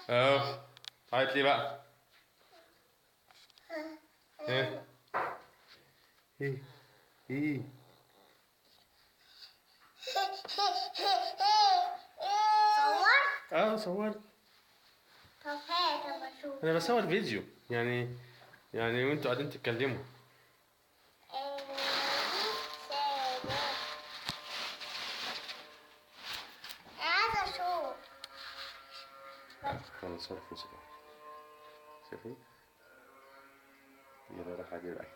اهو. تعيط ليه بقى؟ ايه ايه ايه. صورت؟ اه صورت. طب هات اما اشوف. انا بصور فيديو يعني وانتوا قاعدين تتكلموا. انا عايزة اشوف. انا بصور فيديو. شوفي يلا راح اجيب الاكل.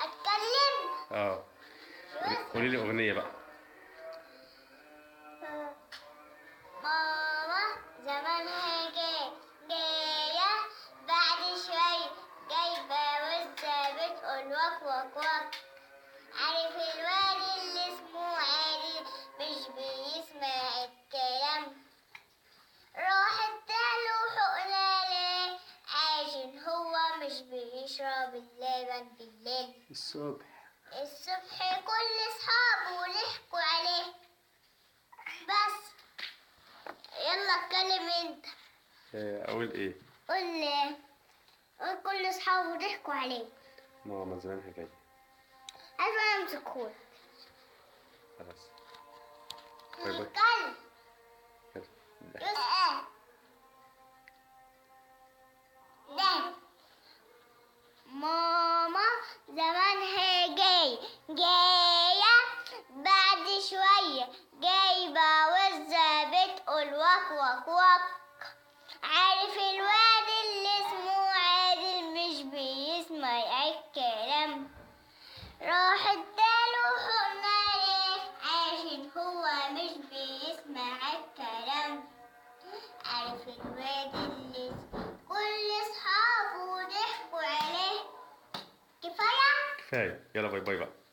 اتكلم. اه قولي لي اغنيه بقى. ماما زمانها جاية بعد شوية، جايبة وزة بتقول وك وك وك. عارف الواد اللي اسمه عادي مش بيسمع الكلام، راح اداله حقنة ليه عشان هو مش بيشرب اللبن بالليل. الصبح كل اصحابه ضحكوا عليه. بس يلا اتكلم انت. اقول ايه؟ قول كل اصحابه ضحكوا عليه. ماما زمانها جايه. عايزة امسكهولك. خلاص باي باي. اتكلم. يلا. ده ماما زمانها جاية بعد شوية، جايبة وزة بتقول وك وك وك. عارف الواد اللي اسمه عادل مش بيسمع الكلام، راح اداله حقنة ليه عشان هو مش بيسمع الكلام. عارف الواد اللي كل اصحابه ضحكوا عليه. كفاية؟ كفايه يلا باي باي بقى.